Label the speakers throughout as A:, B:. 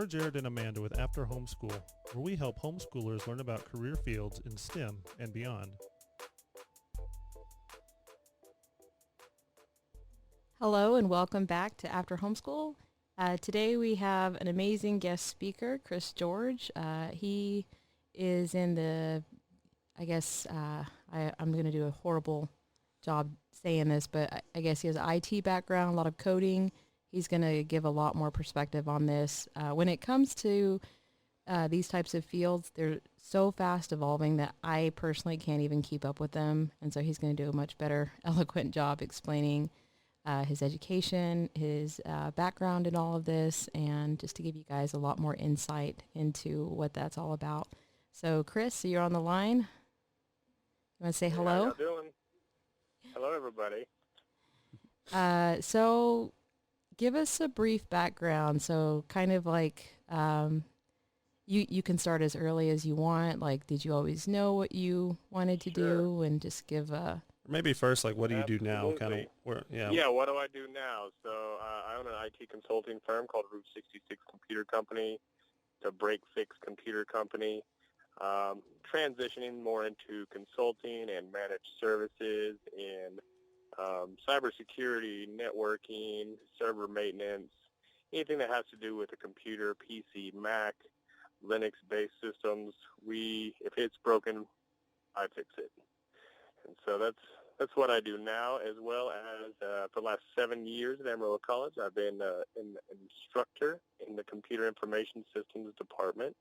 A: We're Jared and Amanda with After Homeschool, where we help homeschoolers learn about career fields in STEM and beyond.
B: Hello and welcome back to After Homeschool. Today we have an amazing guest speaker, Chris George. He is in the, I'm going to do a horrible job saying this, but I guess he has an IT background, a lot of coding. He's going to give a lot more perspective on this. When it comes to these types of fields, they're so fast evolving that I personally can't even keep up with them. And so he's going to do a much better, eloquent job explaining his education, his background in all of this, and just to give you guys a lot more insight into what that's all about. So, Chris, you're on the line. You want to say hello?
C: How y'all doing? Hello, everybody.
B: So give us a brief background. So kind of like you can start as early as you want. Like, did you always know what you wanted to do? And just give
A: Maybe first, like, what do you do now? Kind of where,
C: Yeah, what do I do now? So I own an IT consulting firm called Route 66 Computer Company. It's a break-fix computer company. Transitioning more into consulting and managed services in cybersecurity, networking, server maintenance, anything that has to do with a computer, PC, Mac, Linux-based systems. If it's broken, I fix it. And so that's what I do now, as well as for the last 7 years at Amarillo College, I've been an instructor in the Computer Information Systems Department,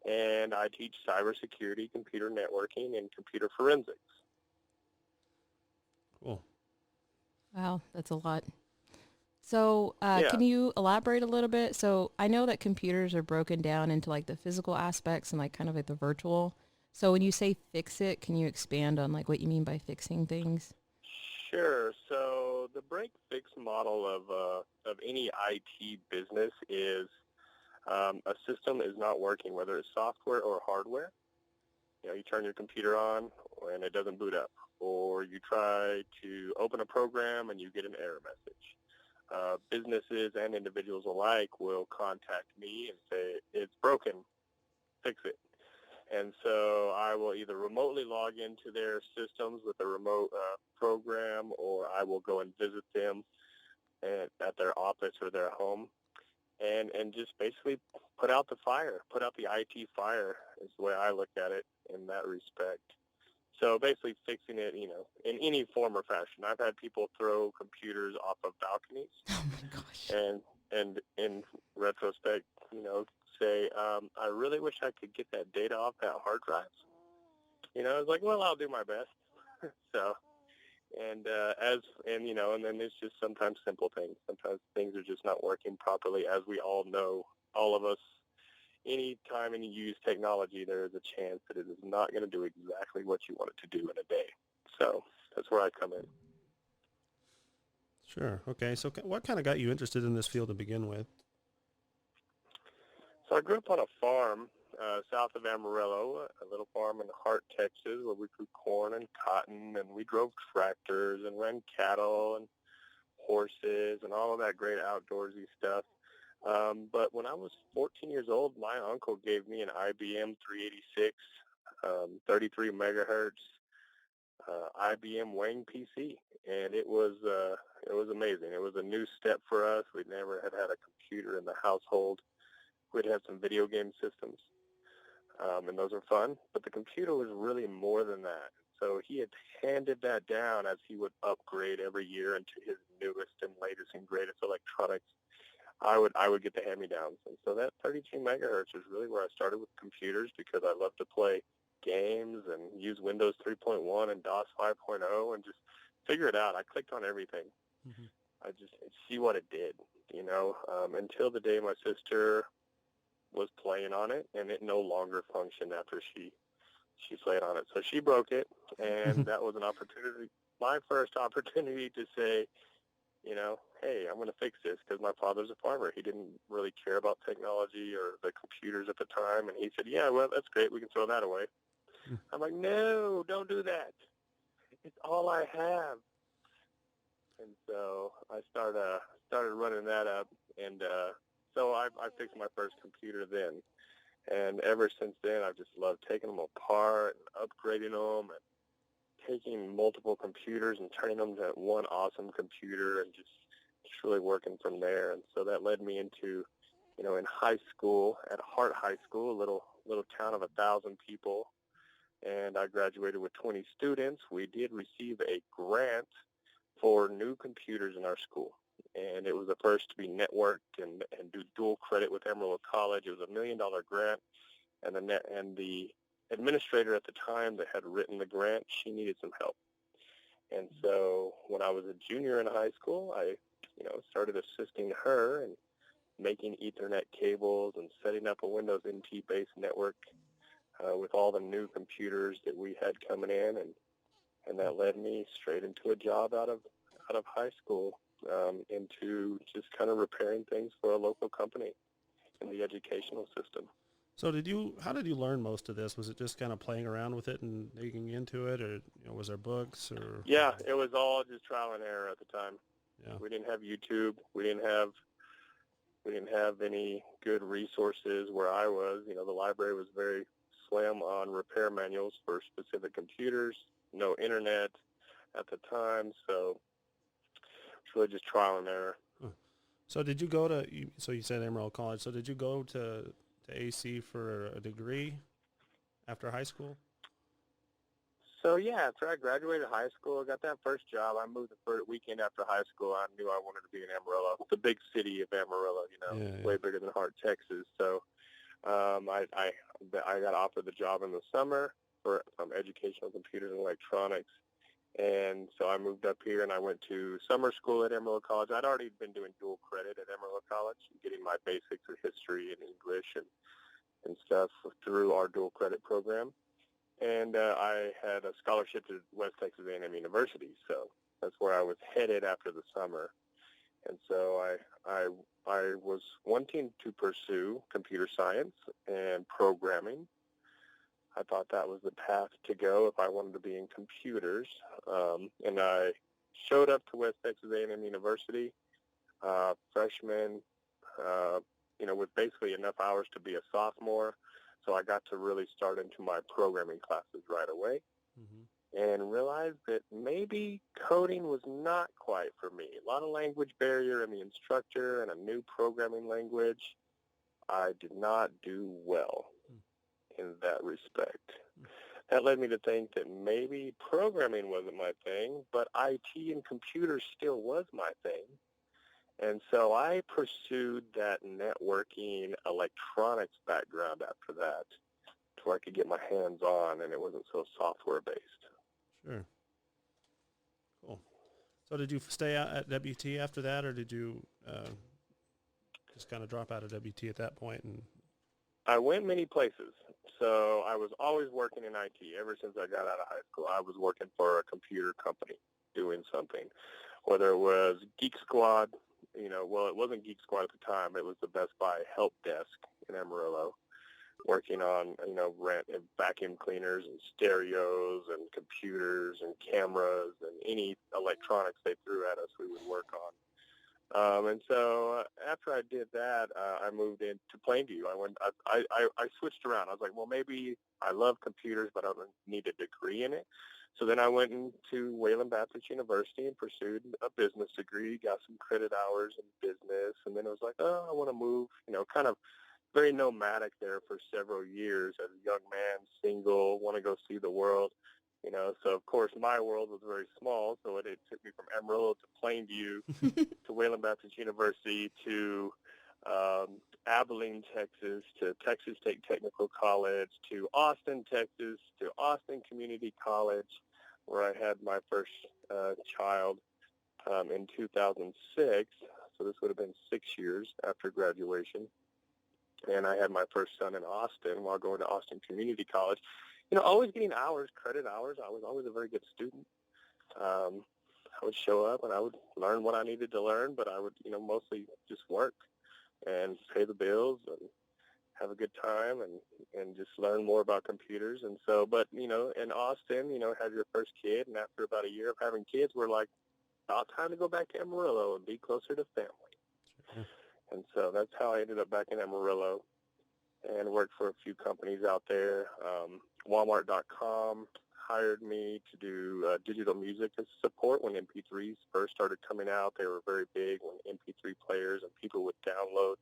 C: and I teach cybersecurity, computer networking, and computer forensics.
A: Cool.
B: Wow, that's a lot. So can you elaborate a little bit? So I know that computers are broken down into like the physical aspects and like kind of like the virtual. So when you say fix it, can you expand on like what you mean by fixing things?
C: Sure. So the break-fix model of any IT business is a system is not working, whether it's software or hardware. You know, you turn your computer on and it doesn't boot up, or you try to open a program and you get an error message. Businesses and individuals alike will contact me and say, it's broken, fix it. And so I will either remotely log into their systems with a remote program, or I will go and visit them at their office or their home and just basically put out the fire, put out the IT fire is the way I look at it in that respect. So basically fixing it, you know, in any form or fashion. I've had people throw computers off of balconies.
B: Oh, my gosh.
C: And in retrospect, you know, say, I really wish I could get that data off that hard drive. You know, it's like, well, I'll do my best. So, and and then it's just sometimes simple things. Sometimes things are just not working properly, as we all know, all of us. Any time you use technology, there is a chance that it is not going to do exactly what you want it to do in a day. So that's where I come in.
A: Sure. Okay. So what kind of got you interested in this field to begin with?
C: So I grew up on a farm south of Amarillo, a little farm in Hart, Texas, where we grew corn and cotton, and we drove tractors and ran cattle and horses and all of that great outdoorsy stuff. But when I was 14 years old, my uncle gave me an IBM 386, 33 megahertz IBM Wang PC, and it was amazing. It was a new step for us. We never had a computer in the household. We'd have some video game systems, and those were fun. But the computer was really more than that. So he had handed that down as he would upgrade every year into his newest and latest and greatest electronics. I would get the hand-me-downs. And so that 33 megahertz was really where I started with computers, because I love to play games and use Windows 3.1 and DOS 5.0 and just figure it out. I clicked on everything. Mm-hmm. I just see what it did, you know, until the day my sister was playing on it, and it no longer functioned after she played on it. So she broke it, and that was an opportunity, my first opportunity to say, you know, hey, I'm going to fix this, because my father's a farmer. He didn't really care about technology or the computers at the time, and he said, yeah, well, that's great. We can throw that away. I'm like, no, don't do that. It's all I have. And so I started running that up, and So I fixed my first computer then. And ever since then, I've just loved taking them apart and upgrading them and taking multiple computers and turning them to one awesome computer and just really working from there. And so that led me into, in high school, at Hart High School, a little town of 1,000 people, and I graduated with 20 students. We did receive a grant for new computers in our school, and it was the first to be networked and do dual credit with Amarillo College. It was $1 million grant, and the administrator at the time that had written the grant, she needed some help. And so when I was a junior in high school, I started assisting her and making Ethernet cables and setting up a Windows NT-based network with all the new computers that we had coming in, and that led me straight into a job out of high school, into just kind of repairing things for a local company in the educational system.
A: So how did you learn most of this? Was it just kind of playing around with it and digging into it, or was there books or?
C: Yeah, it was all just trial and error at the time.
A: Yeah.
C: We didn't have YouTube. We didn't have any good resources where I was. The library was very slim on repair manuals for specific computers. No internet at the time, so it's really just trial and error.
A: Huh. So did you go to? So you said Amarillo College. So did you go to AC for a degree after high school?
C: So yeah, after I graduated high school, I got that first job. I moved the first weekend after high school. I knew I wanted to be in Amarillo, the big city of Amarillo.
A: Yeah.
C: Way bigger than Hart, Texas. So I got offered the job in the summer for educational computers and electronics. And so I moved up here and I went to summer school at Amarillo College. I'd already been doing dual credit at Amarillo College, getting my basics of history and English and stuff through our dual credit program. And I had a scholarship to West Texas A&M University, so that's where I was headed after the summer. And so I was wanting to pursue computer science and programming. I thought that was the path to go if I wanted to be in computers. And I showed up to West Texas A&M University, freshman, with basically enough hours to be a sophomore. So I got to really start into my programming classes right away, and realized that maybe coding was not quite for me. A lot of language barrier in the instructor and a new programming language. I did not do well in that respect. That led me to think that maybe programming wasn't my thing, but IT and computers still was my thing. And so I pursued that networking electronics background after that to where I could get my hands on and it wasn't so software-based.
A: Sure. Cool. So did you stay out at WT after that, or did you just kind of drop out of WT at that point? And
C: I went many places. So I was always working in IT ever since I got out of high school. I was working for a computer company doing something, whether it was Geek Squad. Well, it wasn't Geek Squad at the time. It was the Best Buy help desk in Amarillo, working on, rent and vacuum cleaners and stereos and computers and cameras and any electronics they threw at us, we would work on. And so after I did that, I moved into Plainview. I switched around. I was like, well, maybe I love computers, but I don't need a degree in it. So then I went into Wayland Baptist University and pursued a business degree, got some credit hours in business, and then I was like, oh, I want to move, kind of very nomadic there for several years as a young man, single, want to go see the world, So, of course, my world was very small, so it took me from Amarillo to Plainview to Wayland Baptist University to Abilene, Texas, to Texas State Technical College, to Austin, Texas, to Austin Community College, where I had my first child in 2006. So this would have been 6 years after graduation. And I had my first son in Austin while going to Austin Community College. Always getting hours, credit hours. I was always a very good student. I would show up and I would learn what I needed to learn, but I would, mostly just work and pay the bills and have a good time and just learn more about computers. And so, but, in Austin, have your first kid, and after about a year of having kids, we're like, about time to go back to Amarillo and be closer to family.
A: Sure.
C: And so that's how I ended up back in Amarillo and worked for a few companies out there. Walmart.com hired me to do digital music support when MP3s first started coming out. They were very big when MP3 players and people would download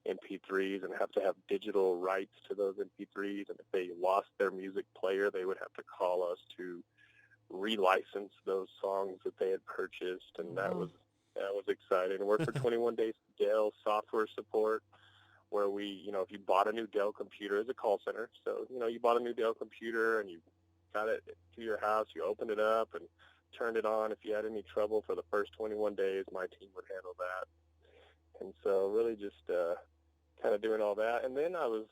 C: MP3s and have to have digital rights to those MP3s. And if they lost their music player, they would have to call us to relicense those songs that they had purchased. And that was exciting. I worked for 21 Days Dell software support, where we, if you bought a new Dell computer, as a call center. So, you bought a new Dell computer and you got it to your house, you opened it up and turned it on. If you had any trouble for the first 21 days, my team would handle that. And so really just kind of doing all that. And then I was,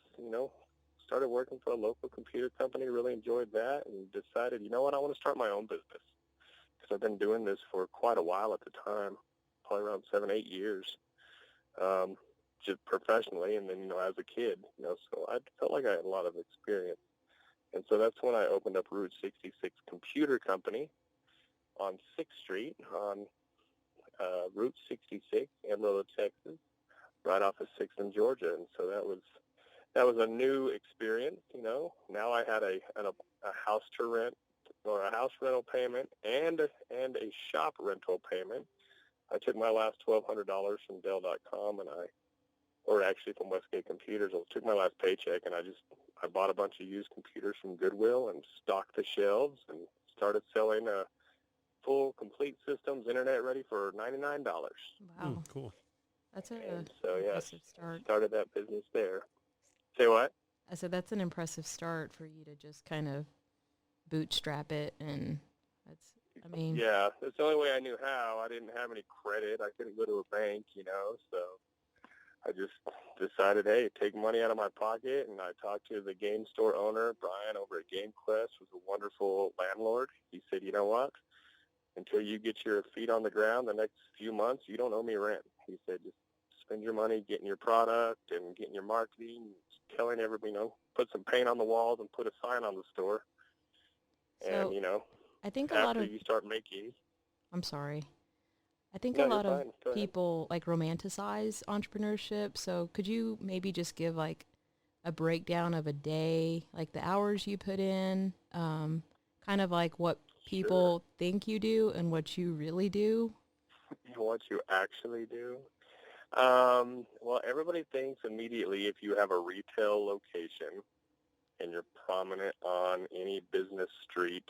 C: started working for a local computer company, really enjoyed that, and decided, I want to start my own business. Because I've been doing this for quite a while at the time, probably around 7-8 years, just professionally, and then, as a kid, so I felt like I had a lot of experience. And so that's when I opened up Route 66 Computer Company on 6th Street on Route 66, Amarillo, Texas, right off of 6th and Georgia. And so that was a new experience. Now I had a house to rent, or a house rental payment, and a shop rental payment. I took my last $1,200 from Dell.com, or actually from Westgate Computers. I took my last paycheck, and I bought a bunch of used computers from Goodwill and stocked the shelves and started selling full, complete systems, internet ready for $99.
B: Wow.
A: Cool.
B: That's an
C: impressive
B: start.
C: Started that business there. Say what?
B: I said that's an impressive start for you to just kind of bootstrap it, and
C: Yeah, that's the only way I knew how. I didn't have any credit. I couldn't go to a bank, so I just decided, hey, take money out of my pocket, and I talked to the game store owner, Brian, over at GameQuest, who's a wonderful landlord. He said, you know what? Until you get your feet on the ground the next few months, you don't owe me rent. He said, just spend your money getting your product and getting your marketing, telling everybody, put some paint on the walls and put a sign on the store.
B: So,
C: and,
B: I think
C: after you start making...
B: I'm sorry. I think
C: No,
B: a lot
C: you're
B: of
C: fine. Go ahead.
B: people romanticize entrepreneurship. So could you maybe just give a breakdown of a day, the hours you put in, kind of what people think you do and what you really do?
C: What you actually do? Well, everybody thinks immediately if you have a retail location and you're prominent on any business street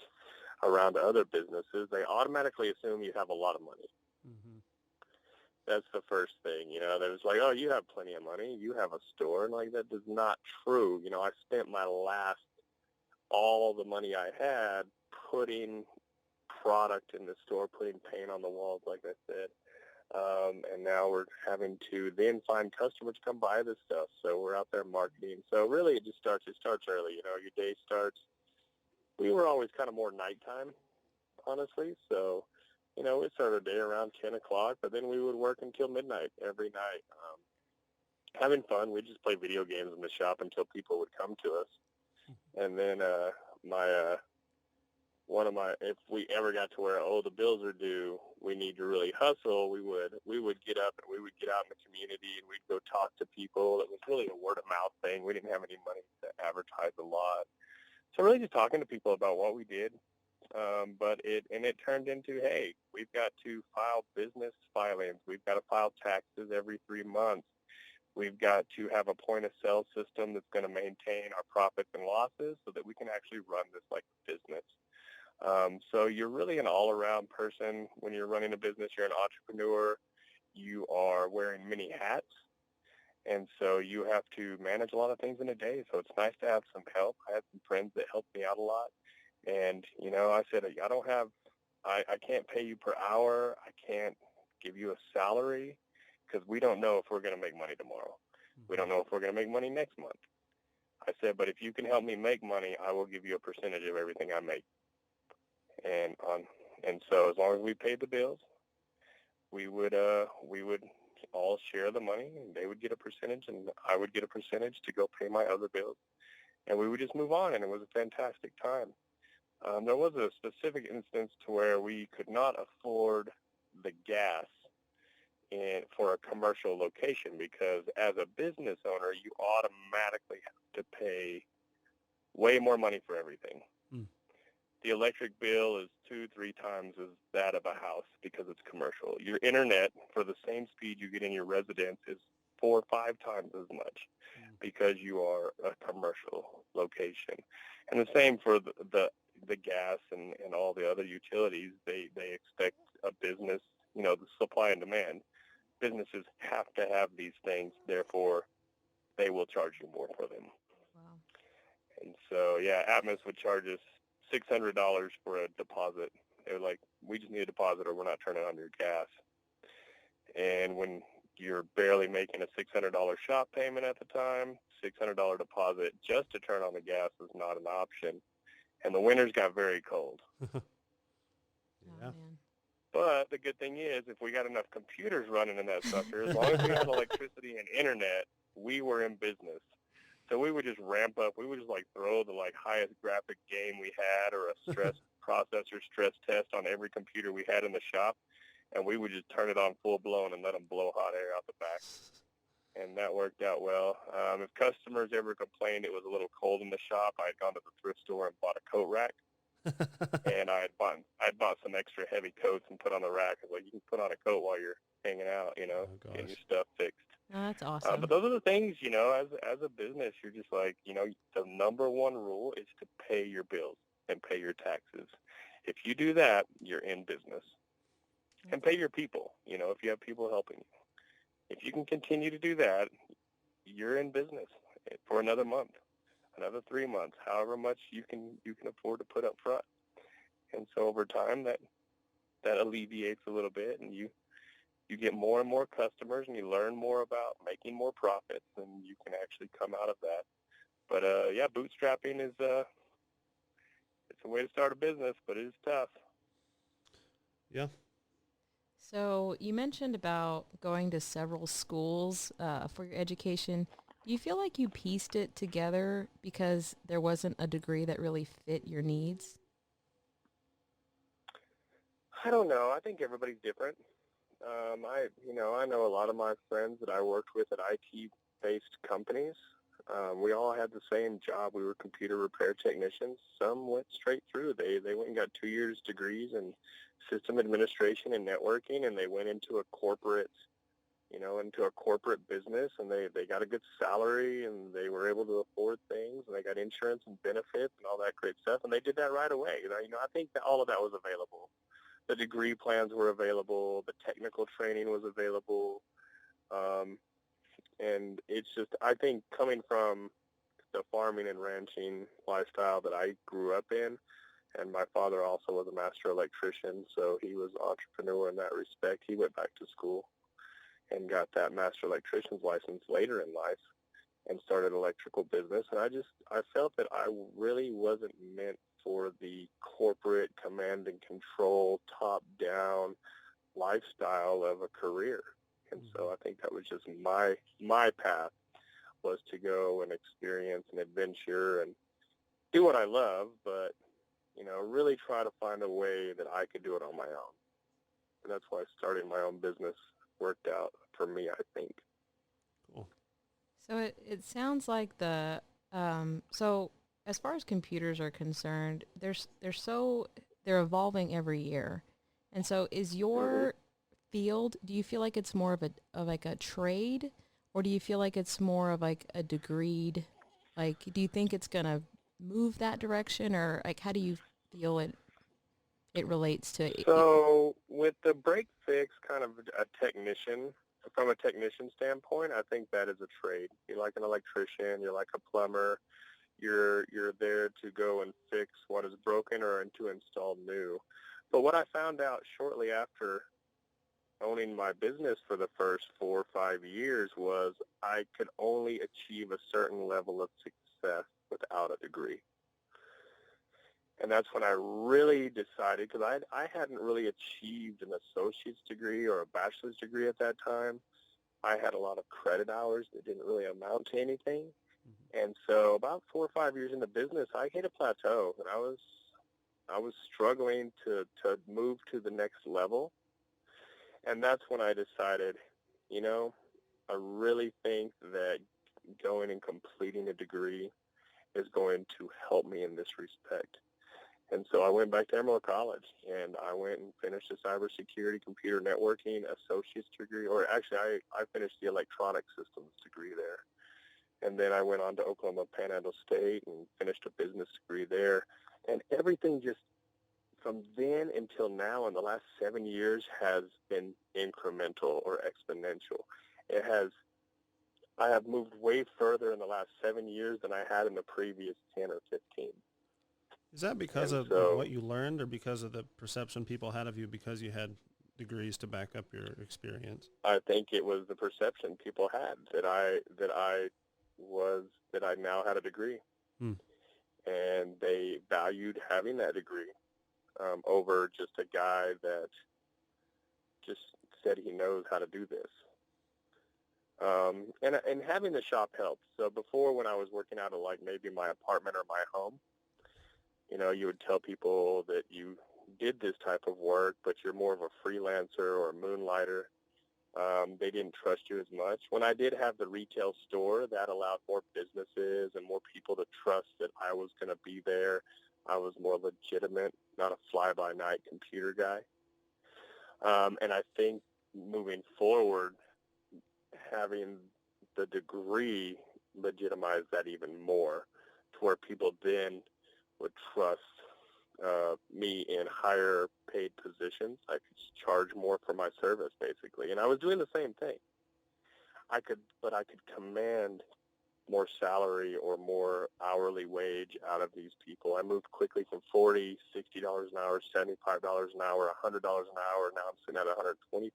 C: around other businesses, they automatically assume you have a lot of money.
A: Mm-hmm.
C: That's the first thing. They're just like, oh, you have plenty of money. You have a store. And that is not true. I spent all the money I had putting product in the store, putting paint on the walls, like I said. And now we're having to then find customers to come buy this stuff. So we're out there marketing. So really it starts early. Your day starts. We were always kind of more nighttime, honestly. So, we'd start our day around 10 o'clock, but then we would work until midnight every night. Having fun. We'd just play video games in the shop until people would come to us. And then if we ever got to where, the bills are due, we need to really hustle, we would get up and we would get out in the community and we'd go talk to people. It was really a word of mouth thing. We didn't have any money to advertise a lot. So really just talking to people about what we did. But it turned into, hey, we've got to file business filings. We've got to file taxes every 3 months. We've got to have a point-of-sale system that's going to maintain our profits and losses so that we can actually run this like a business. So you're really an all-around person when you're running a business. You're an entrepreneur. You are wearing many hats. And so you have to manage a lot of things in a day. So it's nice to have some help. I had some friends that helped me out a lot. And, I said, I can't pay you per hour. I can't give you a salary because we don't know if we're going to make money tomorrow. We don't know if we're going to make money next month. I said, but if you can help me make money, I will give you a percentage of everything I make. And so as long as we paid the bills, we would all share the money, and they would get a percentage, and I would get a percentage to go pay my other bills. And we would just move on, and it was a fantastic time. There was a specific instance to where we could not afford the gas for a commercial location, because as a business owner, you automatically have to pay way more money for everything. The electric bill is 2-3 times as that of a house because it's commercial. Your internet, for the same speed you get in your residence, is 4 or 5 times as much because you are a commercial location. And the same for the gas and all the other utilities. They expect a business, the supply and demand. Businesses have to have these things, therefore they will charge you more for them.
B: Wow.
C: And so, yeah, Atmos would charge us $600 for a deposit. They were like, we just need a deposit or we're not turning on your gas. And when you're barely making a $600 shop payment at the time, $600 deposit just to turn on the gas is not an option. And the winters got very cold.
B: Oh,
A: Yeah.
B: man.
C: But the good thing is, if we got enough computers running in that sucker, as long as we had electricity and internet, we were in business. So we would just ramp up. We would just throw the highest graphic game we had or a stress processor stress test on every computer we had in the shop, and we would just turn it on full blown and let them blow hot air out the back. And that worked out well. If customers ever complained it was a little cold in the shop, I'd gone to the thrift store and bought a coat rack. And I'd bought some extra heavy coats and put on the rack. It's like, you can put on a coat while you're hanging out, getting your stuff fixed.
B: Oh, that's awesome.
C: But those are the things, as a business, you're just the number one rule is to pay your bills and pay your taxes. If you do that, you're in business. And pay your people, if you have people helping you. If you can continue to do that, you're in business for another month, another 3 months, however much you can afford to put up front. And so over time, that alleviates a little bit, and you get more and more customers, and you learn more about making more profits, and you can actually come out of that. But yeah, bootstrapping is it's a way to start a business, but it is tough.
A: Yeah.
B: So you mentioned about going to several schools for your education. Do you feel like you pieced it together because there wasn't a degree that really fit your needs?
C: I don't know. I think everybody's different. I know a lot of my friends that I worked with at IT-based companies. We all had the same job. We were computer repair technicians. Some went straight through. They went and got 2 years degrees in system administration and networking, and they went into a corporate business, and they got a good salary, and they were able to afford things, and they got insurance and benefits and all that great stuff, and they did that right away. I think that all of that was available. The degree plans were available. The technical training was available. And it's just, I think coming from the farming and ranching lifestyle that I grew up in, and my father also was a master electrician, so he was an entrepreneur in that respect. He went back to school and got that master electrician's license later in life and started an electrical business. And I felt that I really wasn't meant for the corporate command and control, top-down lifestyle of a career. And so I think that was just my path, was to go and experience and adventure and do what I love, but, really try to find a way that I could do it on my own. And that's why starting my own business worked out for me, I think.
A: Cool.
B: So it sounds like so as far as computers are concerned, they're evolving every year. And so is your field, do you feel like it's more of a trade, or do you feel like it's more of like a degreed, do you think it's going to move that direction, or how do you feel it relates to?
C: So with the break fix, kind of from a technician standpoint, I think that is a trade. You're like an electrician, you're like a plumber, you're there to go and fix what is broken or to install new. But what I found out shortly after owning my business for the first 4 or 5 years was I could only achieve a certain level of success without a degree. And that's when I really decided, because I hadn't really achieved an associate's degree or a bachelor's degree at that time. I had a lot of credit hours that didn't really amount to anything. And so about 4 or 5 years in the business, I hit a plateau, and I was struggling to move to the next level. And that's when I decided, you know, I really think that going and completing a degree is going to help me in this respect. And so I went back to Amarillo College, and I went and finished a cybersecurity computer networking associate's degree, or actually I finished the electronic systems degree there. And then I went on to Oklahoma Panhandle State and finished a business degree there. And everything just from then until now in the last 7 years has been incremental or exponential. I have moved way further in the last 7 years than I had in the previous 10 or 15.
A: Is that because
C: And
A: of
C: so
A: what you learned, or because of the perception people had of you because you had degrees to back up your experience?
C: I think it was the perception people had that I now had a degree,
A: Hmm.
C: and they valued having that degree over just a guy that just said he knows how to do this. And having the shop helped. So before, when I was working out of like maybe my apartment or my home, you would tell people that you did this type of work, but you're more of a freelancer or a moonlighter. They didn't trust you as much. When I did have the retail store, that allowed more businesses and more people to trust that I was going to be there. I was more legitimate, not a fly-by-night computer guy. And I think moving forward, having the degree legitimized that even more, to where people then would trust me in higher paid positions. I could charge more for my service, basically. And I was doing the same thing. But I could command more salary or more hourly wage out of these people. I moved quickly from $40, $60 an hour, $75 an hour, $100 an hour. Now I'm sitting at $125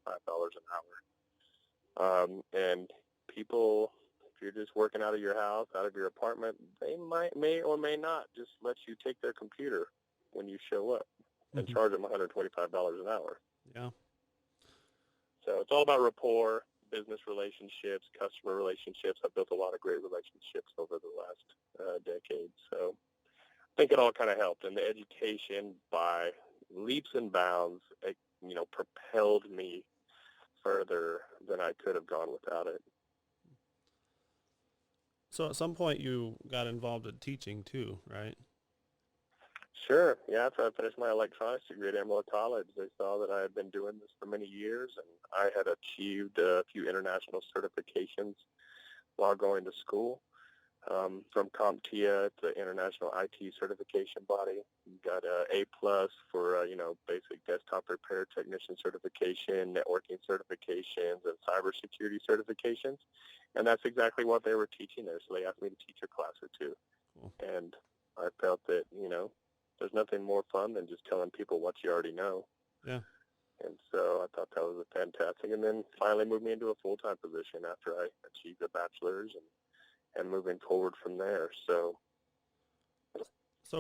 C: an hour. And people, if you're just working out of your house, out of your apartment, they may or may not just let you take their computer when you show up and charge them $125 an hour.
A: Yeah.
C: So it's all about rapport, business relationships, customer relationships. I've built a lot of great relationships over the last decade. So I think it all kind of helped. And the education, by leaps and bounds, propelled me further than I could have gone without it.
A: So at some point you got involved in teaching too, right?
C: Sure. Yeah, after I finished my electronics degree at Amarillo College, they saw that I had been doing this for many years, and I had achieved a few international certifications while going to school. From CompTIA, it's the International IT Certification Body. Got a A+ for, basic desktop repair technician certification, networking certifications, and cybersecurity certifications. And that's exactly what they were teaching there. So they asked me to teach a class or two.
A: Cool.
C: And I felt that, there's nothing more fun than just telling people what you already know.
A: Yeah.
C: And so I thought that was fantastic. And then finally moved me into a full-time position after I achieved a bachelor's and moving forward from there. So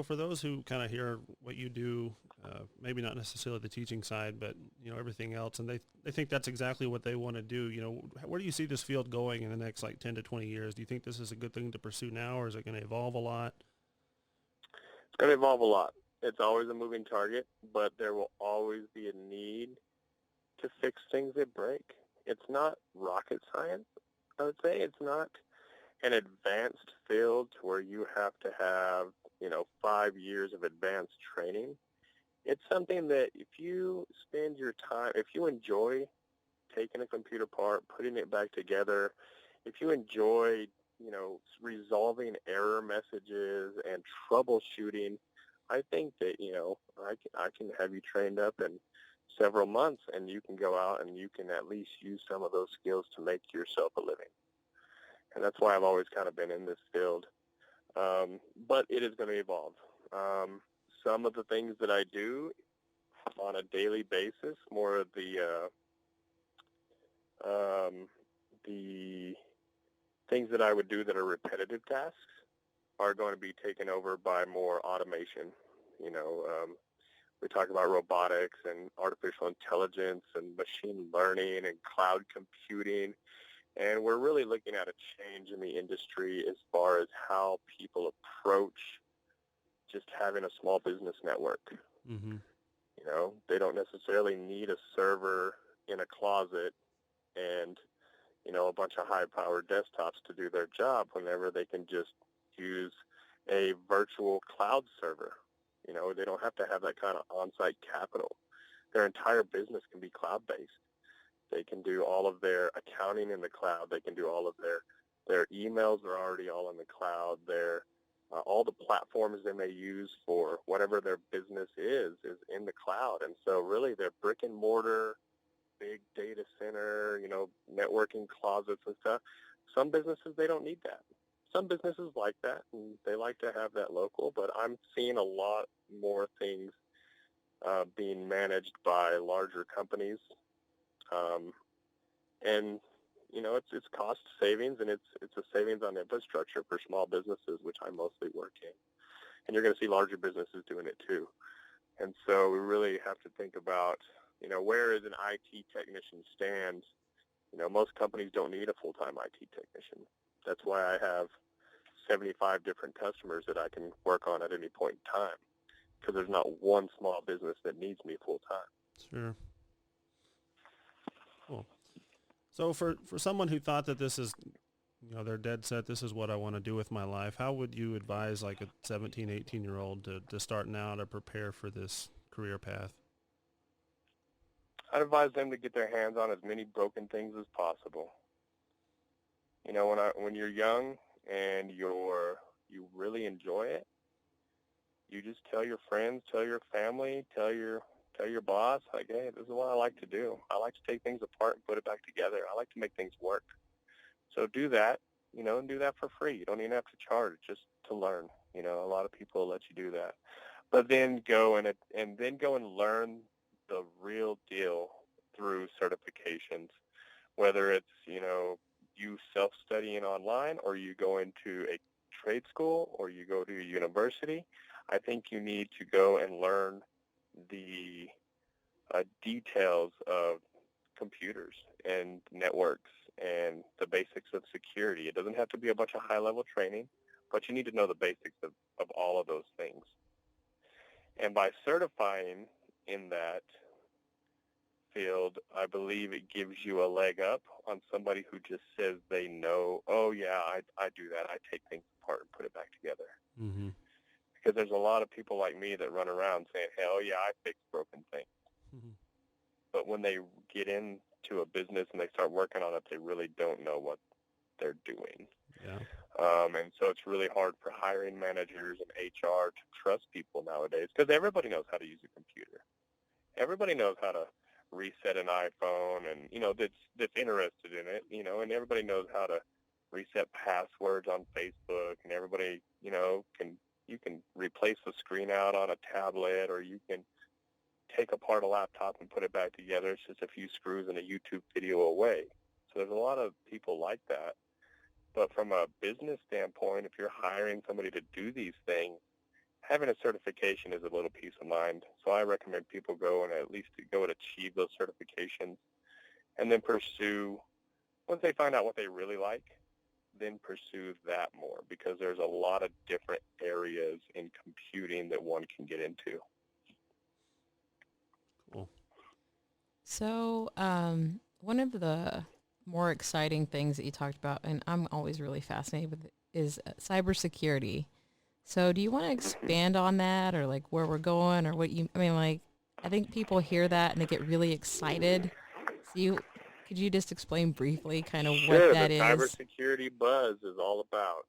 A: for those who kind of hear what you do, maybe not necessarily the teaching side, but, everything else, and they think that's exactly what they want to do, where do you see this field going in the next 10 to 20 years? Do you think this is a good thing to pursue now, or is it going to evolve a lot?
C: It's going to evolve a lot. It's always a moving target, but there will always be a need to fix things that break. It's not rocket science, I would say. It's not an advanced field to where you have to have, 5 years of advanced training. It's something that if you spend your time, if you enjoy taking a computer apart, putting it back together, if you enjoy, resolving error messages and troubleshooting, I think that, I can have you trained up in several months, and you can go out and you can at least use some of those skills to make yourself a living. And that's why I've always kind of been in this field. But it is going to evolve. Some of the things that I do on a daily basis, more of the things that I would do that are repetitive tasks, are going to be taken over by more automation. We talk about robotics and artificial intelligence and machine learning and cloud computing. And we're really looking at a change in the industry as far as how people approach just having a small business network.
A: Mm-hmm.
C: They don't necessarily need a server in a closet and, a bunch of high-powered desktops to do their job whenever they can just use a virtual cloud server. They don't have to have that kind of on-site capital. Their entire business can be cloud-based. They can do all of their accounting in the cloud. They can do all of their emails are already all in the cloud. All the platforms they may use for whatever their business is in the cloud. And so really their brick and mortar, big data center, networking closets and stuff, some businesses, they don't need that. Some businesses like that, and they like to have that local, but I'm seeing a lot more things being managed by larger companies. And it's cost savings, and it's a savings on infrastructure for small businesses, which I mostly work in. And you're going to see larger businesses doing it too. And so we really have to think about, where is an IT technician stand? Most companies don't need a full-time IT technician. That's why I have 75 different customers that I can work on at any point in time, because there's not one small business that needs me full-time.
A: Sure. Cool. So for someone who thought that this is, they're dead set, this is what I want to do with my life, how would you advise like a 17, 18-year-old to start now to prepare for this career path?
C: I'd advise them to get their hands on as many broken things as possible. When you're young and you really enjoy it, you just tell your friends, tell your family, tell your boss, like, hey, this is what I like to do. I like to take things apart and put it back together. I like to make things work. So do that, and do that for free. You don't even have to charge just to learn. A lot of people let you do that. But then go and learn the real deal through certifications, whether it's, you self-studying online or you go into a trade school or you go to a university. I think you need to go and learn the details of computers and networks and the basics of security. It doesn't have to be a bunch of high-level training, but you need to know the basics of all of those things. And by certifying in that field, I believe it gives you a leg up on somebody who just says they know, oh, yeah, I do that. I take things apart and put it back together.
A: Mm-hmm.
C: Because there's a lot of people like me that run around saying, hell yeah, I fix broken things.
A: Mm-hmm.
C: But when they get into a business and they start working on it, they really don't know what they're doing.
A: Yeah.
C: And so it's really hard for hiring managers and HR to trust people nowadays, because everybody knows how to use a computer. Everybody knows how to reset an iPhone, and that's interested in it, and everybody knows how to reset passwords on Facebook, and everybody, you can replace the screen out on a tablet, or you can take apart a laptop and put it back together. It's just a few screws and a YouTube video away. So there's a lot of people like that. But from a business standpoint, if you're hiring somebody to do these things, having a certification is a little peace of mind. So I recommend people go and at least go and achieve those certifications, and then pursue, once they find out what they really like, then pursue that more, because there's a lot of different areas in computing that one can get into.
A: Cool.
B: So one of the more exciting things that you talked about, and I'm always really fascinated with it, is cybersecurity. So do you want to expand on that, or like where we're going, or I think people hear that and they get really excited. So could you just explain briefly kind of what that is?
C: Sure, the cybersecurity buzz is all about.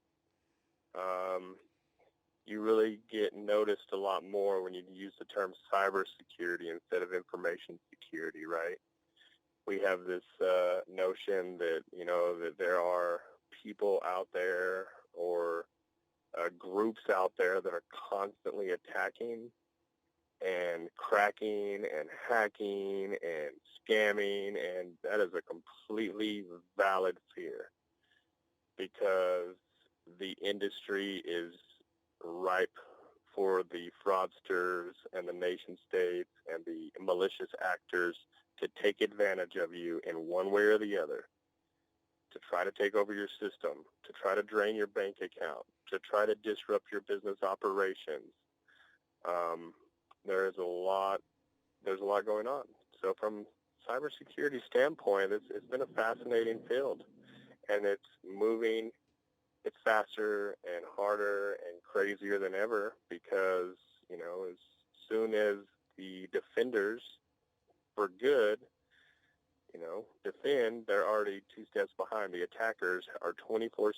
C: You really get noticed a lot more when you use the term cybersecurity instead of information security, right? We have this notion that, that there are people out there or groups out there that are constantly attacking and cracking and hacking and scamming, and that is a completely valid fear, because the industry is ripe for the fraudsters and the nation states and the malicious actors to take advantage of you in one way or the other, to try to take over your system, to try to drain your bank account, to try to disrupt your business operations. There's a lot going on. So from cybersecurity standpoint, it's been a fascinating field, and it's moving. It's faster and harder and crazier than ever because, as soon as the defenders for good, defend, they're already two steps behind. The attackers are 24/7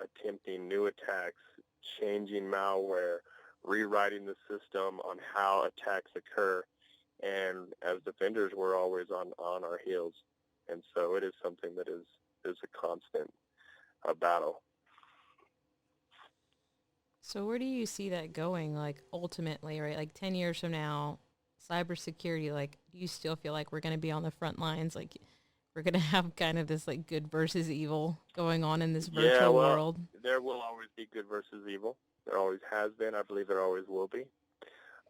C: attempting new attacks, changing malware, rewriting the system on how attacks occur. And as defenders, we're always on our heels. And so it is something that is a constant battle.
B: So where do you see that going, like, ultimately, right? Like 10 years from now, cybersecurity, like, do you still feel like we're going to be on the front lines? Like, we're going to have kind of this, like, good versus evil going on in this
C: Yeah,
B: virtual
C: well,
B: world?
C: there will always be good versus evil. There always has been. I believe there always will be.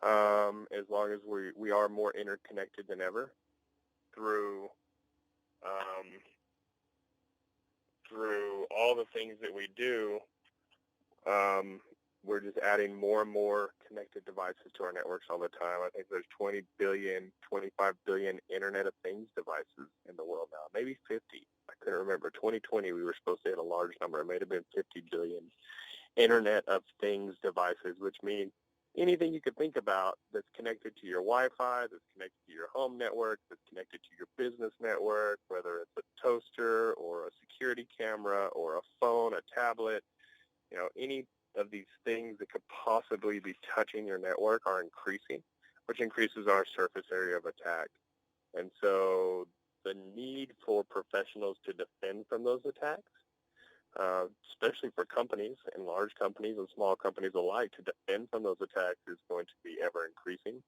C: As long as we are more interconnected than ever through um, through all the things that we do, we're just adding more and more connected devices to our networks all the time. I think there's 20 billion, 25 billion Internet of Things devices in the world now, maybe 50. I couldn't remember. 2020, we were supposed to hit a large number. It may have been 50 billion Internet of Things devices, which means anything you could think about that's connected to your Wi-Fi, that's connected to your home network, that's connected to your business network, whether it's a toaster or a security camera or a phone, a tablet, any of these things that could possibly be touching your network are increasing, which increases our surface area of attack. And so the need for professionals to defend from those attacks, especially for companies and large companies and small companies alike, to defend from those attacks is going to be ever increasing.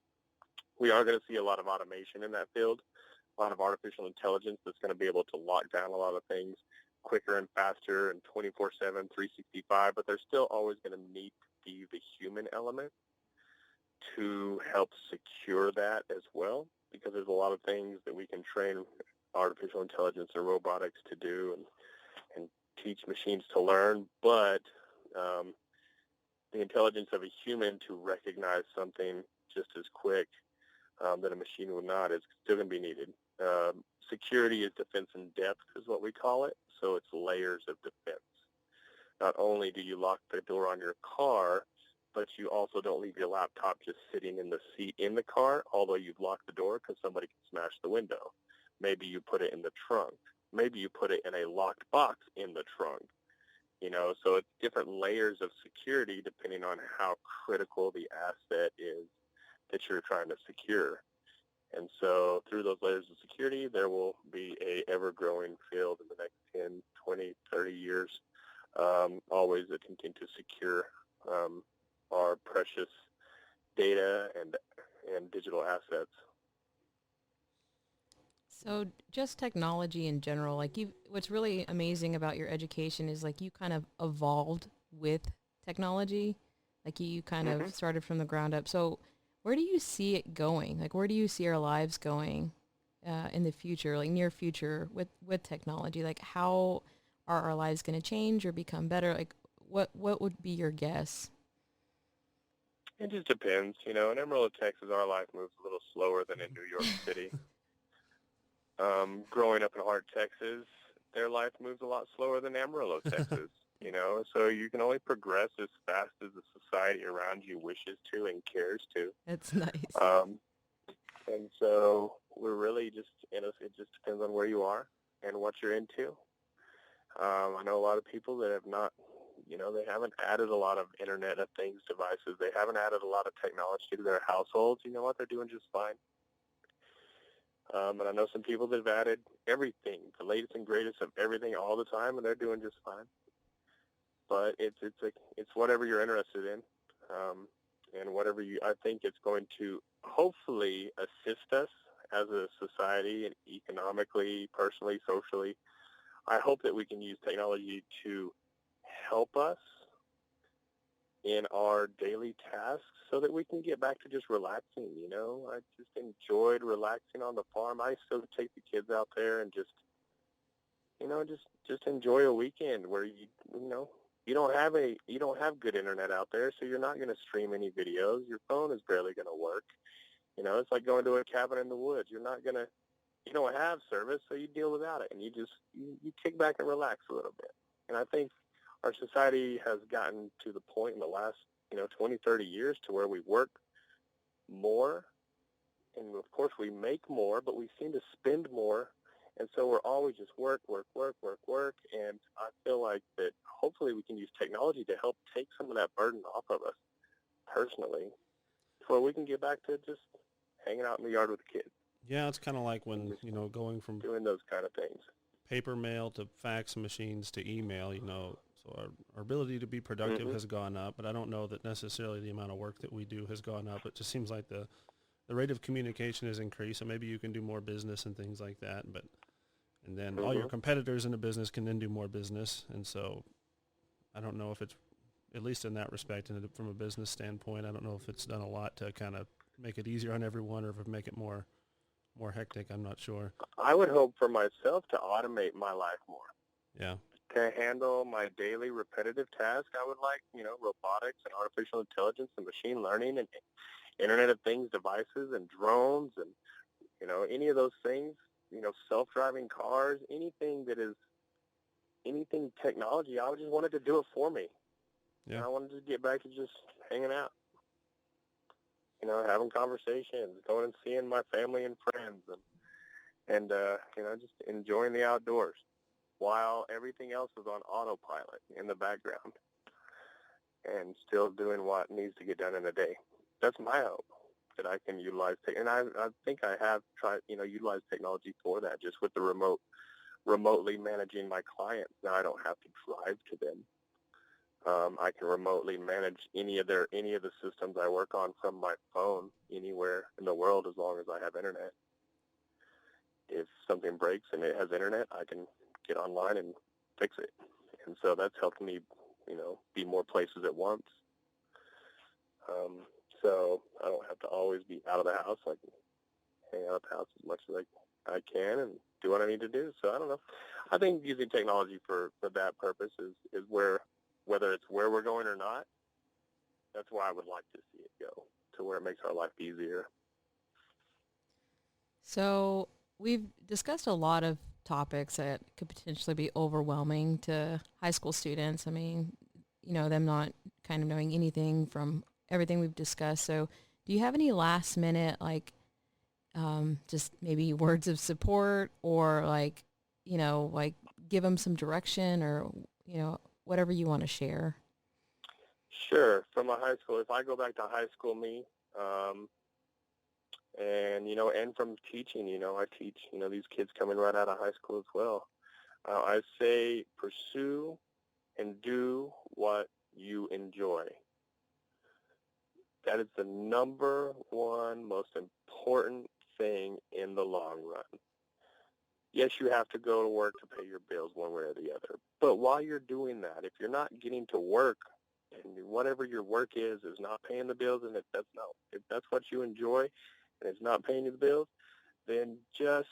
C: We are going to see a lot of automation in that field, a lot of artificial intelligence that's going to be able to lock down a lot of things quicker and faster and 24/7, 365, but there's still always going to need to be the human element to help secure that as well, because there's a lot of things that we can train artificial intelligence and robotics to do and teach machines to learn, but the intelligence of a human to recognize something just as quick that a machine would not is still going to be needed. Security is defense in depth is what we call it, so it's layers of defense. Not only do you lock the door on your car, but you also don't leave your laptop just sitting in the seat in the car, although you've locked the door because somebody can smash the window. Maybe you put it in the trunk. Maybe you put it in a locked box in the trunk. So it's different layers of security depending on how critical the asset is that you're trying to secure. And so through those layers of security, there will be a ever-growing field in the next 10, 20, 30 years, always attempting to secure our precious data and digital assets.
B: So just technology in general, like, what's really amazing about your education is, like, you kind of evolved with technology. Like, you kind of started from the ground up. So where do you see it going? Like, where do you see our lives going in the future, like near future with technology? Like, how are our lives going to change or become better? Like, what would be your guess?
C: It just depends. In Amarillo, Texas, our life moves a little slower than in New York City. Growing up in Hart, Texas, their life moves a lot slower than Amarillo, Texas. So you can only progress as fast as the society around you wishes to and cares to.
B: That's nice.
C: And so we're really just, it just depends on where you are and what you're into. I know a lot of people that have not, they haven't added a lot of Internet of Things devices. They haven't added a lot of technology to their households. You know what? They're doing just fine. And I know some people that have added everything, the latest and greatest of everything all the time, and they're doing just fine. But it's whatever you're interested in, and whatever I think it's going to hopefully assist us as a society and economically, personally, socially. I hope that we can use technology to help us in our daily tasks so that we can get back to just relaxing. I just enjoyed relaxing on the farm. I still take the kids out there and just enjoy a weekend where you don't have good internet out there, so you're not going to stream any videos. Your phone is barely going to work. It's like going to a cabin in the woods. You're not going to you don't have service, so you deal without it, and you kick back and relax a little bit. And I think our society has gotten to the point in the last 20, 30 years to where we work more, and of course we make more, but we seem to spend more, and so we're always just work, work, work, work, work. And I feel like that hopefully we can use technology to help take some of that burden off of us personally, before we can get back to just hanging out in the yard with the kids.
A: Yeah, it's kind of like when, going from
C: Doing those kind of things.
A: paper mail to fax machines to email, so our ability to be productive has gone up, but I don't know that necessarily the amount of work that we do has gone up. It just seems like the rate of communication has increased, so maybe you can do more business and things like that, and then all your competitors in the business can then do more business, and so I don't know if it's, at least in that respect, and from a business standpoint, I don't know if it's done a lot to kind of make it easier on everyone, or if it make it more hectic. I'm not sure.
C: I would hope for myself to automate my life more.
A: Yeah.
C: To handle my daily repetitive task, I would like, robotics and artificial intelligence and machine learning and Internet of Things devices and drones and, any of those things, self-driving cars, anything technology. I just wanted to do it for me.
A: Yeah.
C: And I wanted to get back to just hanging out, having conversations, going and seeing my family and friends, and just enjoying the outdoors while everything else is on autopilot in the background and still doing what needs to get done in a day. That's my hope, that I can utilize and I think I have tried, utilize technology for that, just with the remotely managing my clients. Now I don't have to drive to them. I can remotely manage any of the systems I work on from my phone anywhere in the world, as long as I have internet. If something breaks and it has internet, I can get online and fix it. And so that's helped me, be more places at once. So I don't have to always be out of the house. I can hang out at the house as much as I can and do what I need to do. So I don't know. I think using technology for that purpose is whether it's where we're going or not, that's where I would like to see it go, to where it makes our life easier.
B: So we've discussed a lot of topics that could potentially be overwhelming to high school students. I mean, them not kind of knowing anything from everything we've discussed. So do you have any last minute, just maybe words of support, or give them some direction, or, whatever you want to share?
C: Sure. From a high school, if I go back to high school me, and from teaching, I teach, these kids coming right out of high school as well. I say pursue and do what you enjoy. That is the number one most important thing in the long run. Yes, you have to go to work to pay your bills one way or the other. But while you're doing that, if you're not getting to work and whatever your work is not paying the bills, and if that's what you enjoy and it's not paying you the bills, then just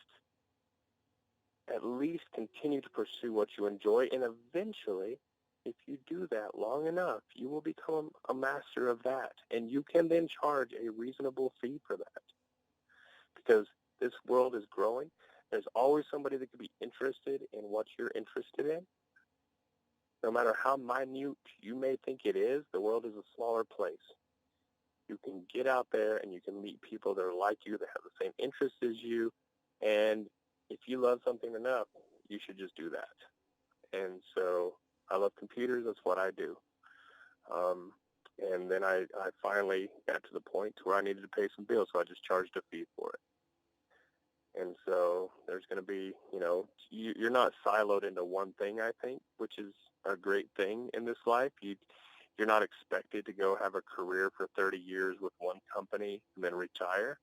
C: at least continue to pursue what you enjoy. And eventually, if you do that long enough, you will become a master of that. And you can then charge a reasonable fee for that. Because this world is growing. There's always somebody that could be interested in what you're interested in. No matter how minute you may think it is, the world is a smaller place. You can get out there and you can meet people that are like you, that have the same interests as you. And if you love something enough, you should just do that. And so I love computers. That's what I do. And then I finally got to the point where I needed to pay some bills, so I just charged a fee for it. And so there's going to be, you're not siloed into one thing, I think, which is a great thing in this life. You're not expected to go have a career for 30 years with one company and then retire.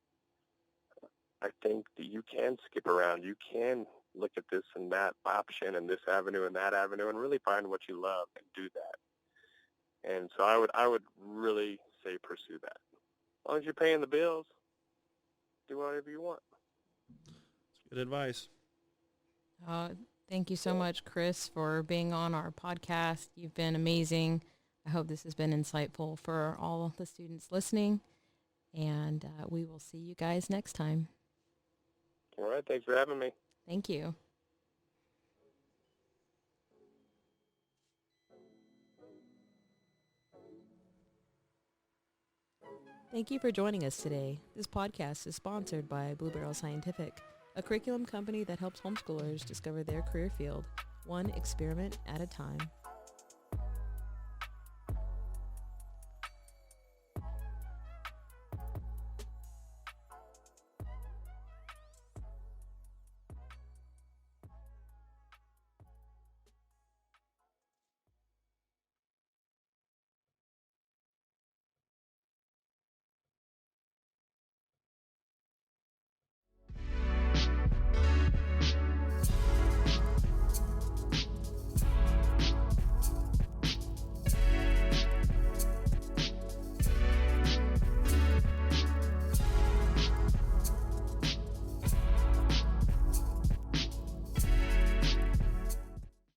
C: I think that you can skip around. You can look at this and that option and this avenue and that avenue and really find what you love and do that. And so I would really say pursue that. As long as you're paying the bills, do whatever you want.
A: Good advice.
B: Thank you so much, Chris, for being on our podcast. You've been amazing. I hope this has been insightful for all the students listening, and we will see you guys next time.
C: All right. Thanks for having me.
B: Thank you. Thank you for joining us today. This podcast is sponsored by Blue Barrel Scientific, a curriculum company that helps homeschoolers discover their career field, one experiment at a time.